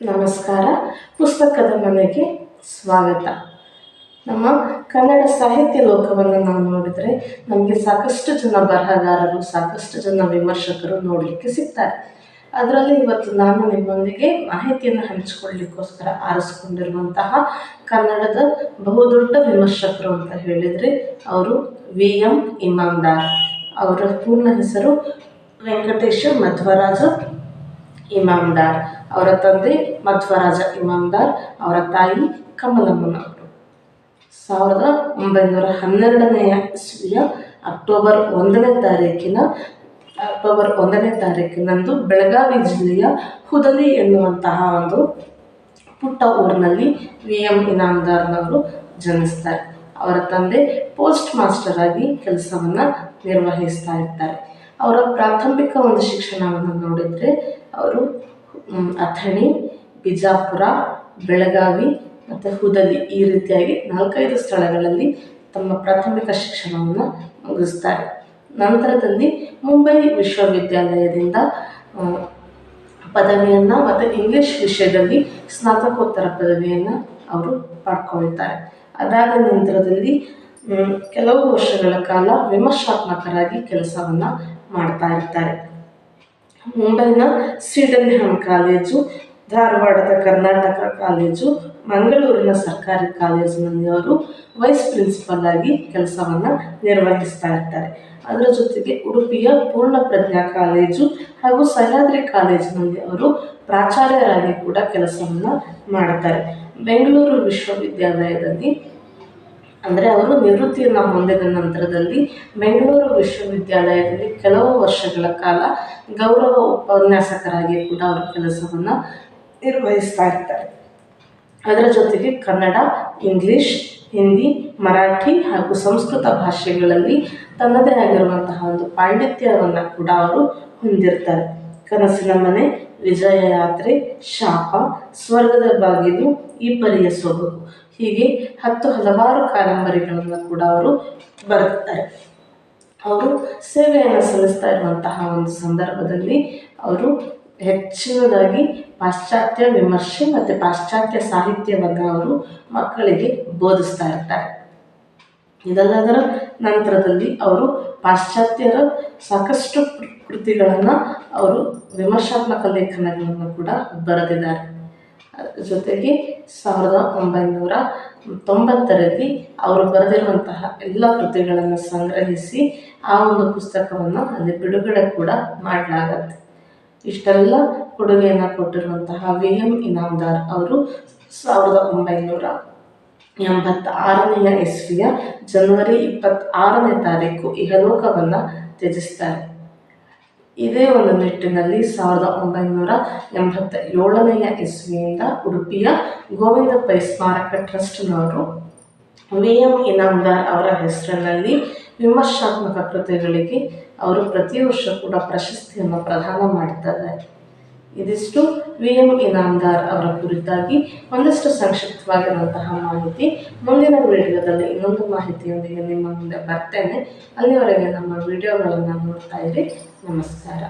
ನಮಸ್ಕಾರ. ಪುಸ್ತಕದ ಮನೆಗೆ ಸ್ವಾಗತ. ನಮ್ಮ ಕನ್ನಡ ಸಾಹಿತ್ಯ ಲೋಕವನ್ನು ನಾವು ನೋಡಿದರೆ ನಮಗೆ ಸಾಕಷ್ಟು ಜನ ಬರಹಗಾರರು, ಸಾಕಷ್ಟು ಜನ ವಿಮರ್ಶಕರು ನೋಡಲಿಕ್ಕೆ ಸಿಗ್ತಾರೆ. ಅದರಲ್ಲಿ ಇವತ್ತು ನಾನು ನಿಮ್ಮೊಂದಿಗೆ ಮಾಹಿತಿಯನ್ನು ಹಂಚಿಕೊಳ್ಳಲಿಕ್ಕೋಸ್ಕರ ಆರಿಸ್ಕೊಂಡಿರುವಂತಹ ಕನ್ನಡದ ಬಹುದೊಡ್ಡ ವಿಮರ್ಶಕರು ಅಂತ ಹೇಳಿದರೆ ಅವರು ವಿ.ಎಂ. ಇಮಾಮ್ದಾರ್. ಅವರ ಪೂರ್ಣ ಹೆಸರು ವೆಂಕಟೇಶ ಮಧ್ವರಾಜ ಇಮಾಮ್ದಾರ್. ಅವರ ತಂದೆ ಮಧ್ವರಾಜ ಇಮಾಮ್ದಾರ್, ಅವರ ತಾಯಿ ಕಮಲಮ್ಮನವರು. 1912 ಇಸ್ವಿಯ ಅಕ್ಟೋಬರ್ 1ನೇ ತಾರೀಕಿನಂದು ಬೆಳಗಾವಿ ಜಿಲ್ಲೆಯ ಹುದಲಿ ಎನ್ನುವಂತಹ ಒಂದು ಪುಟ್ಟ ಊರಿನಲ್ಲಿ ವಿ.ಎಂ. ಇನಾಮ್ದಾರ್ನವರು ಜನಿಸ್ತಾರೆ. ಅವರ ತಂದೆ ಪೋಸ್ಟ್ ಮಾಸ್ಟರ್ ಆಗಿ ಕೆಲಸವನ್ನು ನಿರ್ವಹಿಸ್ತಾ ಇರ್ತಾರೆ. ಅವರ ಪ್ರಾಥಮಿಕ ಒಂದು ಶಿಕ್ಷಣವನ್ನು ನೋಡಿದರೆ ಅವರು ಅಥಣಿ, ಬಿಜಾಪುರ, ಬೆಳಗಾವಿ ಮತ್ತು ಹುದಲಿ ಈ ರೀತಿಯಾಗಿ 4-5 ಸ್ಥಳಗಳಲ್ಲಿ ತಮ್ಮ ಪ್ರಾಥಮಿಕ ಶಿಕ್ಷಣವನ್ನು ಮುಗಿಸ್ತಾರೆ. ನಂತರದಲ್ಲಿ ಮುಂಬೈ ವಿಶ್ವವಿದ್ಯಾಲಯದಿಂದ ಪದವಿಯನ್ನು ಮತ್ತು ಇಂಗ್ಲಿಷ್ ವಿಷಯದಲ್ಲಿ ಸ್ನಾತಕೋತ್ತರ ಪದವಿಯನ್ನು ಅವರು ಪಡ್ಕೊಳ್ತಾರೆ. ಅದಾದ ನಂತರದಲ್ಲಿ ಕೆಲವು ವರ್ಷಗಳ ಕಾಲ ವಿಮರ್ಶಾತ್ಮಕರಾಗಿ ಕೆಲಸವನ್ನು ಮಾಡ್ತಾ ಇರ್ತಾರೆ. ಮುಂಬೈನ ಸಿಡೆನ್ಹಮ್ ಕಾಲೇಜು, ಧಾರವಾಡದ ಕರ್ನಾಟಕ ಕಾಲೇಜು, ಮಂಗಳೂರಿನ ಸರ್ಕಾರಿ ಕಾಲೇಜಿನಲ್ಲಿ ಅವರು ವೈಸ್ ಪ್ರಿನ್ಸಿಪಲ್ ಆಗಿ ಕೆಲಸವನ್ನು ನಿರ್ವಹಿಸ್ತಾ ಇರ್ತಾರೆ. ಅದರ ಜೊತೆಗೆ ಉಡುಪಿಯ ಪೂರ್ಣ ಪ್ರಜ್ಞಾ ಕಾಲೇಜು ಹಾಗೂ ಸಹ್ಯಾದ್ರಿ ಕಾಲೇಜಿನಲ್ಲಿ ಅವರು ಪ್ರಾಚಾರ್ಯರಾಗಿ ಕೂಡ ಕೆಲಸವನ್ನು ಮಾಡ್ತಾರೆ. ಬೆಂಗಳೂರು ವಿಶ್ವವಿದ್ಯಾಲಯದಲ್ಲಿ ಅಂದರೆ ಅವರು ನಿವೃತ್ತಿಯನ್ನು ಹೊಂದಿದ ನಂತರದಲ್ಲಿ ಬೆಂಗಳೂರು ವಿಶ್ವವಿದ್ಯಾಲಯದಲ್ಲಿ ಕೆಲವು ವರ್ಷಗಳ ಕಾಲ ಗೌರವ ಉಪನ್ಯಾಸಕರಾಗಿ ಕೂಡ ಅವರು ಕೆಲಸವನ್ನು ನಿರ್ವಹಿಸ್ತಾ ಇರ್ತಾರೆ. ಅದರ ಜೊತೆಗೆ ಕನ್ನಡ, ಇಂಗ್ಲಿಷ್, ಹಿಂದಿ, ಮರಾಠಿ ಹಾಗೂ ಸಂಸ್ಕೃತ ಭಾಷೆಗಳಲ್ಲಿ ತನ್ನದೇ ಆಗಿರುವಂತಹ ಒಂದು ಪಾಂಡಿತ್ಯವನ್ನು ಕೂಡ ಅವರು ಹೊಂದಿರ್ತಾರೆ. ಕನಸಿನ ಮನೆ, ವಿಜಯ ಯಾತ್ರೆ, ಶಾಪ, ಸ್ವರ್ಗದ ಬಾಗಿಲು, ಈ ಪರಿಯ ಸೊಬಗು ಹೀಗೆ ಹಲವಾರು ಕಾದಂಬರಿಗಳನ್ನು ಕೂಡ ಅವರು ಬರೆದಿದ್ದಾರೆ. ಅವರು ಸೇವೆಯನ್ನು ಸಲ್ಲಿಸ್ತಾ ಇರುವಂತಹ ಒಂದು ಸಂದರ್ಭದಲ್ಲಿ ಅವರು ಹೆಚ್ಚಿನದಾಗಿ ಪಾಶ್ಚಾತ್ಯ ವಿಮರ್ಶೆ ಮತ್ತು ಪಾಶ್ಚಾತ್ಯ ಸಾಹಿತ್ಯವನ್ನು ಅವರು ಮಕ್ಕಳಿಗೆ ಬೋಧಿಸ್ತಾ ಇರ್ತಾರೆ. ಇದೆಲ್ಲದರ ನಂತರದಲ್ಲಿ ಅವರು ಪಾಶ್ಚಾತ್ಯರ ಸಾಕಷ್ಟು ಕೃತಿಗಳನ್ನು ಅವರು ವಿಮರ್ಶಾತ್ಮಕ ಲೇಖನಗಳನ್ನು ಕೂಡ ಬರೆದಿದ್ದಾರೆ. ಅದರ ಜೊತೆಗೆ 1990ರಲ್ಲಿ ಅವರು ಬರೆದಿರುವಂತಹ ಎಲ್ಲ ಕೃತಿಗಳನ್ನು ಸಂಗ್ರಹಿಸಿ ಆ ಒಂದು ಪುಸ್ತಕವನ್ನು ಅಲ್ಲಿ ಬಿಡುಗಡೆ ಕೂಡ ಮಾಡಲಾಗತ್ತೆ. ಇಷ್ಟೆಲ್ಲ ಕೊಡುಗೆಯನ್ನು ಕೊಟ್ಟಿರುವಂತಹ ವಿ.ಎಂ. ಇನಾಮ್ದಾರ್ ಅವರು 1986 ಇಸ್ವಿಯ ಜನವರಿ 26 ಇಹಲೋಕವನ್ನು ತ್ಯಜಿಸ್ತಾರೆ. ಇದೇ ಒಂದು ನಿಟ್ಟಿನಲ್ಲಿ 1987 ಇಸ್ವಿಯಿಂದ ಉಡುಪಿಯ ಗೋವಿಂದ ಪೈ ಸ್ಮಾರಕ ಟ್ರಸ್ಟ್ನವರು ವಿ.ಎಂ. ಇನಾಮ್ದಾರ್ ಅವರ ಹೆಸರಿನಲ್ಲಿ ವಿಮರ್ಶಾತ್ಮಕ ಕೃತಿಗಳಿಗೆ ಅವರು ಪ್ರತಿ ವರ್ಷ ಕೂಡ ಪ್ರಶಸ್ತಿಯನ್ನು ಪ್ರದಾನ ಮಾಡ್ತಾರೆ. ಇದಿಷ್ಟು ವಿ.ಎಂ. ಇನಾಮ್ದಾರ್ ಅವರ ಕುರಿತಾಗಿ ಒಂದಷ್ಟು ಸಂಕ್ಷಿಪ್ತವಾಗಿರುವಂತಹ ಮಾಹಿತಿ. ಮುಂದಿನ ವಿಡಿಯೋದಲ್ಲಿ ಇನ್ನೊಂದು ಮಾಹಿತಿಯೊಂದಿಗೆ ನಿಮ್ಮ ಮುಂದೆ ಬರ್ತೇನೆ. ಅಲ್ಲಿವರೆಗೆ ನಮ್ಮ ವಿಡಿಯೋಗಳನ್ನು ನೋಡ್ತಾ ಇರಿ. ನಮಸ್ಕಾರ.